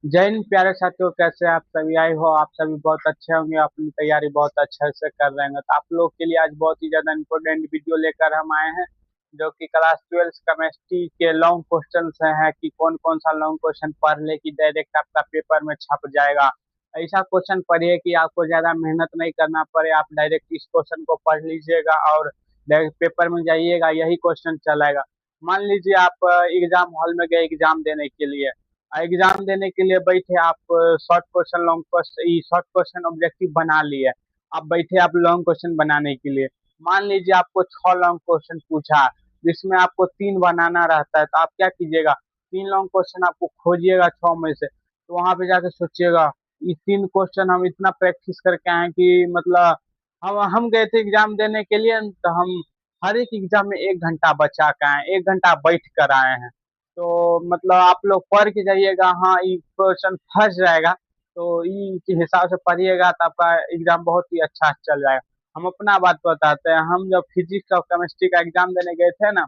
जय हिंद प्यारे साथियों, कैसे आप सभी? आई हो आप सभी बहुत अच्छे होंगे, अपनी तैयारी बहुत अच्छे से कर रहे हैं। तो आप लोग के लिए आज बहुत ही ज्यादा इंपॉर्टेंट वीडियो लेकर हम आए हैं, जो कि क्लास 12 केमिस्ट्री के लॉन्ग क्वेश्चन है कि कौन कौन सा लॉन्ग क्वेश्चन पढ़ ले कि डायरेक्ट आपका पेपर में छप जाएगा। ऐसा क्वेश्चन पढ़िए कि आपको ज्यादा मेहनत नहीं करना पड़े, आप डायरेक्ट इस क्वेश्चन को पढ़ लीजिएगा और डायरेक्ट पेपर में जाइएगा, यही क्वेश्चन चलेगा। मान लीजिए आप एग्जाम हॉल में गए एग्जाम देने के लिए, एग्जाम देने के लिए बैठे आप, short question long question short question objective बना लिए। आप बैठे आप लॉन्ग क्वेश्चन बनाने के लिए, मान लीजिए आपको 6 लॉन्ग क्वेश्चन पूछा जिसमें आपको 3 बनाना रहता है, तो आप क्या कीजिएगा? 3 लॉन्ग क्वेश्चन आपको खोजिएगा 6 में से, तो वहां पे जाके सोचिएगा ये 3 क्वेश्चन हम इतना प्रैक्टिस करके आए हैं कि मतलब हम गए थे एग्जाम देने के लिए, तो हम हर एक एग्जाम में 1 घंटा बचा के आए, 1 घंटा बैठ कर आए हैं। तो मतलब आप लोग पढ़ के जाइएगा, हाँ ये क्वेश्चन फंस जाएगा तो ये के हिसाब से पढ़िएगा तो आपका एग्जाम बहुत ही अच्छा चल जाएगा। हम अपना बात बताते हैं, हम जब फिजिक्स और केमिस्ट्री का एग्जाम देने गए थे ना,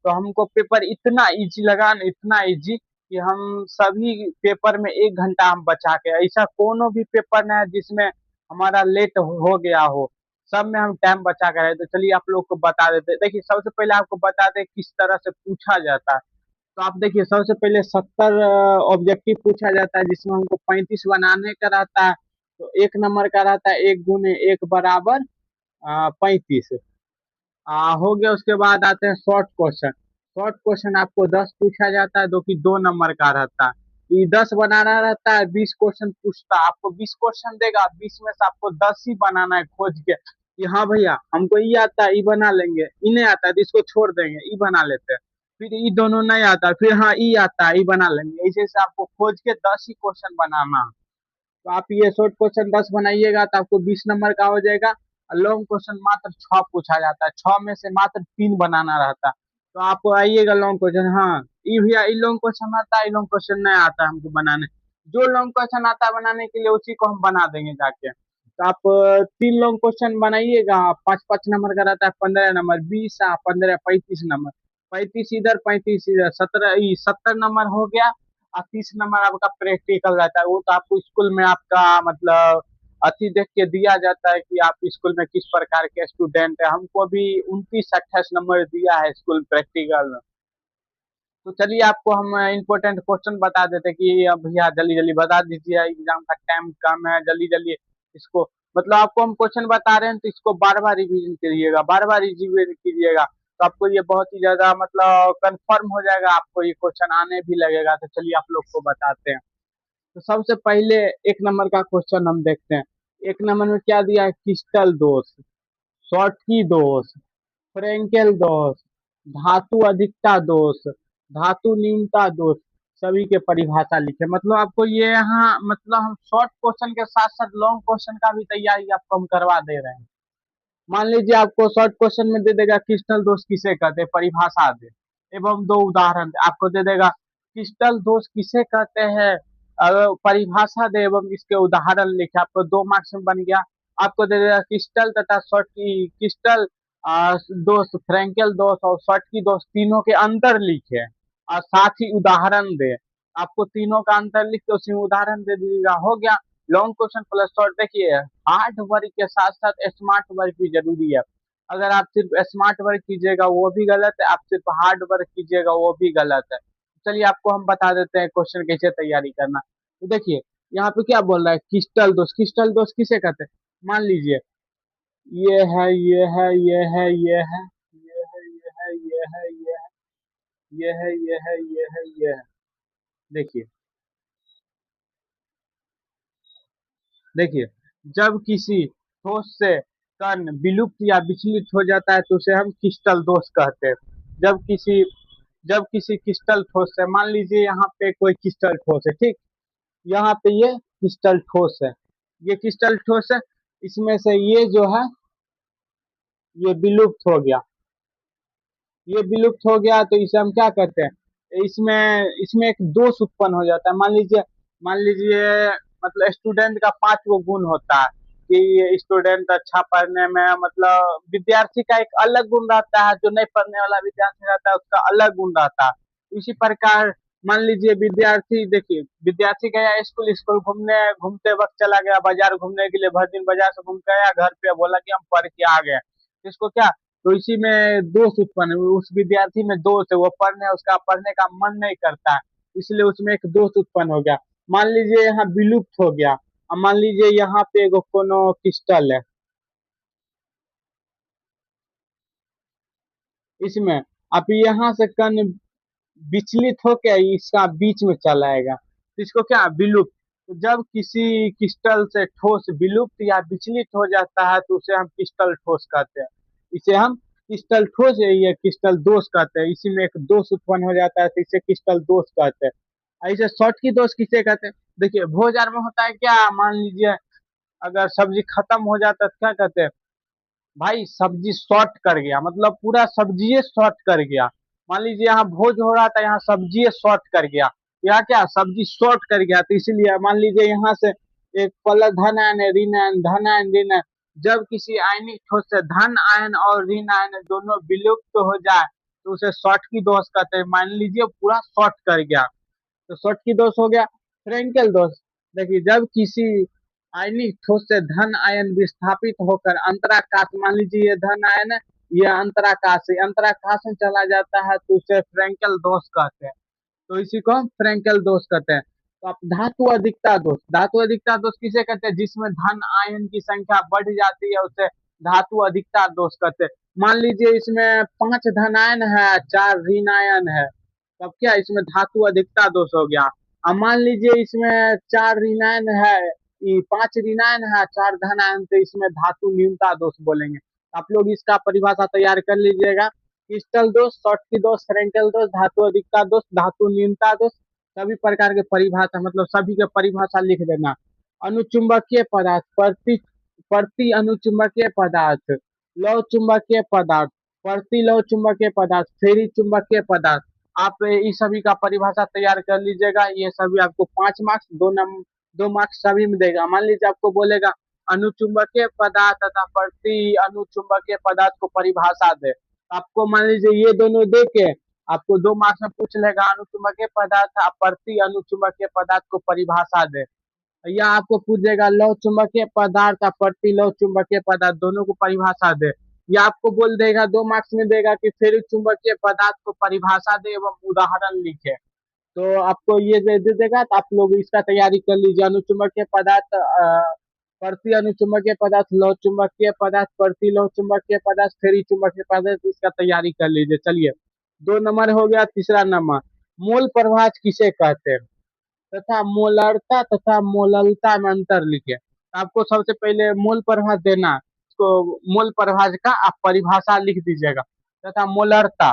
तो हमको पेपर इतना इजी लगा ना, इतना इजी कि हम सभी पेपर में 1 घंटा हम बचा के, ऐसा कोनो भी पेपर ना है जिसमें हमारा लेट हो गया हो, सब में हम टाइम बचा के रहे। तो चलिए आप लोग को बता देते हैं। देखिए सबसे पहले आपको बता दें किस तरह से पूछा जाता है। तो आप देखिए सबसे पहले 70 ऑब्जेक्टिव पूछा जाता है, जिसमें हमको 35 बनाने का रहता है। तो 1 नंबर का रहता है 1 × 1 = 35। हो गया। उसके बाद आते हैं शॉर्ट क्वेश्चन। शॉर्ट क्वेश्चन आपको 10 पूछा जाता है, जो कि 2 नंबर का रहता है। ये 10 बनाना रहता है, 20 क्वेश्चन पूछता है, आपको 20 क्वेश्चन देगा, 20 में से आपको 10 ही बनाना है खोज के कि हाँ भैया हमको ये आता है, ये बना लेंगे, इन्हें आता है तो इसको छोड़ देंगे, ये बना लेते हैं। फिर ये दोनों नहीं आता है, फिर हाँ ये आता है, ये बना लेंगे। ऐसे ऐसे आपको खोज के 10 ही क्वेश्चन बनाना है। तो आप ये शॉर्ट क्वेश्चन 10 बनाइएगा तो आपको 20 नंबर का हो जाएगा। और लॉन्ग क्वेश्चन मात्र 6 पूछा जाता है, 6 में से मात्र 3 बनाना रहता है। तो आप आइएगा लॉन्ग क्वेश्चन, हाँ ये भैया ये लॉन्ग क्वेश्चन आता है, ये लॉन्ग क्वेश्चन नहीं आता है हमको बनाने। जो लॉन्ग क्वेश्चन आता है बनाने के लिए उसी को हम बना देंगे जाके। तो आप 3 लॉन्ग क्वेश्चन बनाइएगा, 5 5 नंबर का रहता है, 15 नंबर, 20, 15, 35 नंबर। 35 इधर 35 इधर, 70 नंबर हो गया। 30 नंबर आपका प्रैक्टिकल रहता है, वो तो आपको स्कूल में आपका मतलब अति देख के दिया जाता है कि आप स्कूल में किस प्रकार के स्टूडेंट है। हमको भी 29 28 नंबर दिया है स्कूल प्रैक्टिकल में। तो चलिए आपको हम इम्पोर्टेंट क्वेश्चन बता देते कि अब भैया जल्दी जल्दी बता दीजिए, एग्जाम का टाइम कम है, जल्दी जल्दी इसको, मतलब आपको हम क्वेश्चन बता रहे हैं तो इसको बार बार रिवीजन करिएगा, बार बार रिवीजन कीजिएगा, तो आपको ये बहुत ही ज्यादा मतलब कंफर्म हो जाएगा, आपको ये क्वेश्चन आने भी लगेगा। तो चलिए आप लोग को बताते हैं। तो सबसे पहले 1 नंबर का क्वेश्चन हम देखते हैं। 1 नंबर में क्या दिया है? क्रिस्टल दोष, शॉर्टकी दोष, फ्रेंकेल दोष, धातु अधिकता दोष, धातु न्यूनता दोष, सभी के परिभाषा लिखे। मतलब आपको ये यहाँ मतलब हम शॉर्ट क्वेश्चन के साथ साथ लॉन्ग क्वेश्चन का भी तैयारी आपको हम करवा दे रहे हैं। मान लीजिए आपको शॉर्ट क्वेश्चन में दे देगा क्रिस्टल दोष किसे कहते हैं, परिभाषा दे एवं 2 उदाहरण दे, आपको दे देगा क्रिस्टल दोष किसे कहते हैं, परिभाषा दे एवं इसके उदाहरण लिखे, आपको 2 मार्क्स में बन गया। आपको दे देगा क्रिस्टल तथा शॉर्ट की क्रिस्टल दोष, फ्रेंकेल दोष और शॉर्ट की दोष तीनों के अंतर लिखे और साथ ही उदाहरण दे। आपको तीनों का अंतर लिख के उसमें उदाहरण दे दीजिएगा, हो गया। Long question plus short. देखिए हार्ड वर्क के साथ साथ स्मार्ट वर्क भी जरूरी है। अगर आप सिर्फ स्मार्ट वर्क कीजिएगा वो भी गलत है, आप सिर्फ हार्ड वर्क कीजिएगा वो भी गलत है। चलिए आपको हम बता देते हैं क्वेश्चन कैसे तैयारी करना। तो देखिए यहाँ पे क्या बोल रहा है, क्रिस्टल दोष, क्रिस्टल दोष किसे कहते हैं? मान लीजिए ये है, ये है, ये है, ये है, ये है, ये है, ये है, ये है, ये है, ये है, ये है। देखिए, देखिए जब किसी ठोस से कण विलुप्त या विचलित हो जाता है तो उसे हम क्रिस्टल दोष कहते हैं। जब किसी जब किसी क्रिस्टल ठोस से, मान लीजिए यहाँ पे कोई क्रिस्टल ठोस है, ठीक, यहाँ पे ये क्रिस्टल ठोस है, ये क्रिस्टल ठोस है, इसमें से ये जो है ये विलुप्त हो गया, ये विलुप्त हो गया तो इसे हम क्या कहते हैं, इसमें इसमें एक दोष उत्पन्न हो जाता है। मान लीजिए मतलब स्टूडेंट का 5 गो गुण होता है कि स्टूडेंट अच्छा पढ़ने में, मतलब विद्यार्थी का एक अलग गुण रहता है, जो नहीं पढ़ने वाला विद्यार्थी रहता है उसका अलग गुण रहता है। इसी प्रकार मान लीजिए विद्यार्थी, देखिए विद्यार्थी गया स्कूल, स्कूल घूमने, घूमते वक्त चला गया बाजार घूमने के लिए, भर दिन बाजार से घूम के आया, घर पे बोला कि हम पढ़ के आ गए। इसको क्या, तो इसी में दोष उत्पन्न उस विद्यार्थी में दोष है, वो पढ़ने, उसका पढ़ने का मन नहीं करता है, इसलिए उसमें एक दोष उत्पन्न हो गया। मान लीजिए यहाँ विलुप्त हो गया। अब मान लीजिए यहाँ पे एगो कोनो क्रिस्टल है, इसमें अब यहाँ से कण विचलित होकर इसका बीच में चला आएगा, तो इसको क्या, विलुप्त। तो जब किसी क्रिस्टल से ठोस विलुप्त या विचलित हो जाता है तो उसे हम क्रिस्टल ठोस कहते हैं। इसे हम क्रिस्टल ठोस है, ये क्रिस्टल दोष कहते हैं। इसी में एक दोष उत्पन्न हो जाता है तो इसे क्रिस्टल दोष कहते हैं। ऐसे शॉर्ट की दोष किसे कहते हैं? देखिए भोजन में होता है क्या, मान लीजिए अगर सब्जी खत्म हो जाता है तो क्या कहते हैं, भाई सब्जी शॉर्ट कर गया, मतलब पूरा सब्जी शॉर्ट कर गया। मान लीजिए यहाँ भोज हो रहा था, यहाँ सब्जी शॉर्ट कर गया, यहाँ क्या, सब्जी शॉर्ट कर गया, तो इसीलिए मान लीजिए यहाँ से एक पहले धन आयन है, ऋण आयन, धन आयन, ऋण आयन। जब किसी आयनिक ठोस से धन आयन और ऋण आयन दोनों विलुप्त हो जाए तो उसे शॉर्ट की दोष कहते हैं। मान लीजिए पूरा शॉर्ट कर गया, तो शॉर्ट की दोष हो गया। फ्रेंकेल दोष, देखिए जब किसी आयनिक ठोस से धन आयन विस्थापित होकर अंतराकाश, मान लीजिए ये धन आयन है, ये अंतराकाश में चला जाता है तो उसे फ्रेंकेल दोष कहते हैं। तो इसी को हम फ्रेंकेल दोष कहते हैं। तो आप धातु अधिकता दोष, धातु अधिकता दोष किसे कहते हैं, जिसमें धन आयन की संख्या बढ़ जाती है उसे धातु अधिकता दोष कहते हैं। मान लीजिए इसमें 5 धन आयन है, 4 ऋण आयन है, तब क्या इसमें धातु अधिकता दोष हो गया। अब मान लीजिए इसमें 4 ऋणायन है, 5 ऋणायन है, 4 धनायन, तो इसमें धातु न्यूनता दोष बोलेंगे। आप लोग इसका परिभाषा तैयार कर लीजिएगा। क्रिस्टल दोष, शॉर्ट की दोष, फ्रेंकेल दोष, धातु अधिकता दोष, धातु न्यूनता दोष, सभी प्रकार के परिभाषा, मतलब सभी के परिभाषा लिख देना। अनुचुंबकीय पदार्थ, प्रति अनुचुंबकीय पदार्थ, लौ चुंबकीय पदार्थ, प्रति लौ चुंबकीय पदार्थ, फेरी चुंबकीय पदार्थ। आप इस सभी का परिभाषा तैयार कर लीजिएगा। ये सभी आपको 5 मार्क्स, 2 मार्क्स सभी में देगा। मान लीजिए आपको बोलेगा अनुचुंबकीय पदार्थ तथा प्रति अनुचुंबकीय पदार्थ को परिभाषा दे, आपको मान लीजिए ये दोनों दे के आपको 2 मार्क्स में पूछ लेगा अनुचुंबकीय पदार्थ, प्रति अनुचुंबकीय पदार्थ को परिभाषा दे, या आपको पूछेगा लौ चुंबकीय पदार्थ और प्रति लौ चुंबकीय पदार्थ दोनों को परिभाषा दे, या आपको बोल देगा 2 मार्क्स में देगा कि फेरिक चुंबकीय पदार्थ को परिभाषा दे एवं उदाहरण लिखे। तो आपको ये दे देगा, तो आप लोग इसका तैयारी कर लीजिए। अनुचुंबकीय पदार्थ, प्रति अनुचुंबकीय पदार्थ, लौ चुंबकीय पदार्थ, प्रति लौ चुंबकीय पदार्थ, फेरी चुंबकीय पदार्थ, इसका तैयारी कर लीजिए। चलिए 2 नंबर हो गया। तीसरा नंबर, मोल प्रभाज किसे कहते हैं तथा मोलरता तथा मोललता में अंतर लिखे। आपको सबसे पहले मोल प्रभाज देना, इसको मोल प्रभाज का आप परिभाषा लिख दीजिएगा। तथा मोलरता,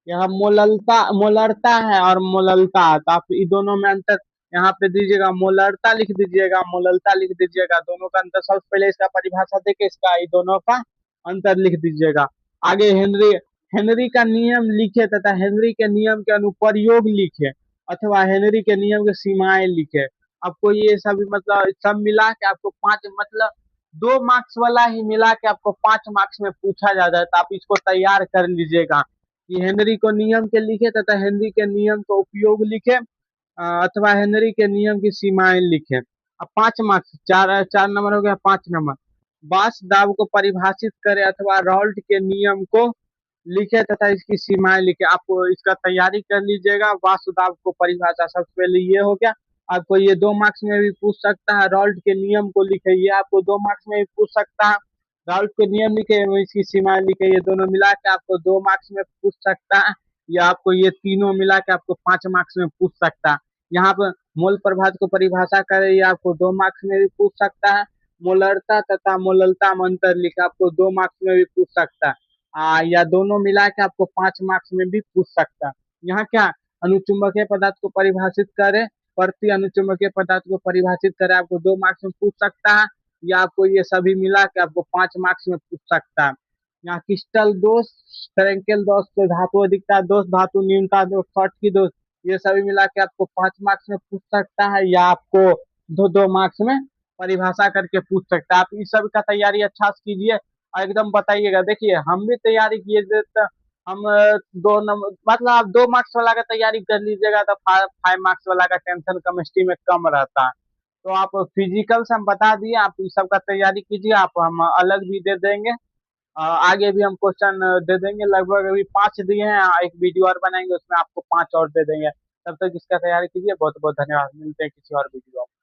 यहाँ मोललता, मोलरता है और मोललता, तो आप इन दोनों में अंतर यहाँ पे दीजिएगा। मोलरता लिख दीजिएगा, मोललता लिख दीजिएगा, दोनों का अंतर सबसे पहले इसका परिभाषा देके इसका इन दोनों का अंतर लिख दीजिएगा। आगे हेनरी, हेनरी का नियम लिखे तथा हेनरी के नियम के अनुप्रयोग लिखे, अथवा हेनरी के नियम की सीमाएं लिखे। आपको ये सभी मतलब सब मिला के आपको 5, मतलब 2 मार्क्स वाला ही मिला के आपको 5 मार्क्स में पूछा जाता है, तो आप इसको तैयार कर लीजिएगा कि हेनरी को नियम के लिखे तथा हेनरी के नियम का उपयोग लिखे, अथवा हेनरी के नियम की सीमाएं लिखे। अब 5 मार्क्स, 4 4 नंबर हो गया। 5 नंबर, बास दाब को परिभाषित करे अथवा रॉल्ट के नियम को लिखे तथा इसकी सीमाएं लिखे। आपको इसका तैयारी कर लीजिएगा। वास्तु दाब को परिभाषा सबसे पहले ये हो गया। आपको ये 2 मार्क्स में भी पूछ सकता है। रॉल्ट के नियम को लिखे, ये आपको 2 मार्क्स में भी पूछ सकता है। रॉल्ट के नियम लिखे एवं इसकी सीमाएं लिखे, ये दोनों मिला के आपको 2 मार्क्स में पूछ सकता है, या आपको ये तीनों मिला के आपको 5 मार्क्स में पूछ सकता है। यहाँ पर मोल प्रभाव को परिभाषा करे, ये आपको 2 मार्क्स में भी पूछ सकता है। मोलरता तथा मोललता में अंतर लिखा, आपको 2 मार्क्स में भी पूछ सकता है। या दोनों मिला के आपको 5 मार्क्स में भी पूछ सकता है। यहाँ क्या, अनुचुंबकीय पदार्थ को परिभाषित करे, प्रति अनुचुंबकीय पदार्थ को परिभाषित करे, आपको 2 मार्क्स में पूछ सकता है, या आपको ये सभी मिला के आपको 5 मार्क्स में पूछ सकता है। यहाँ क्रिस्टल दोष, फ्रेंकेल दोष, तो धातु अधिकता दोष, धातु न्यूनता दोष, शॉर्ट की दोष, ये सभी मिला के आपको 5 मार्क्स में पूछ सकता है, या आपको 2 2 मार्क्स में परिभाषा करके पूछ सकता है। आप इस सब का तैयारी अच्छा से कीजिए और एकदम बताइएगा। देखिए हम भी तैयारी किए थे, तो हम 2 नंबर मतलब आप 2 मार्क्स वाला का तैयारी कर लीजिएगा तो 5 मार्क्स वाला का टेंशन केमिस्ट्री में कम रहता है। तो आप फिजिकल से हम बता दिए, आप इस सब का तैयारी कीजिए, आप हम अलग भी दे देंगे। आगे भी हम क्वेश्चन दे देंगे, लगभग अभी 5 दिए हैं, एक वीडियो और बनाएंगे उसमें आपको 5 और दे देंगे। तब तक इसका तैयारी कीजिए। बहुत बहुत धन्यवाद, मिलते हैं किसी और वीडियो में।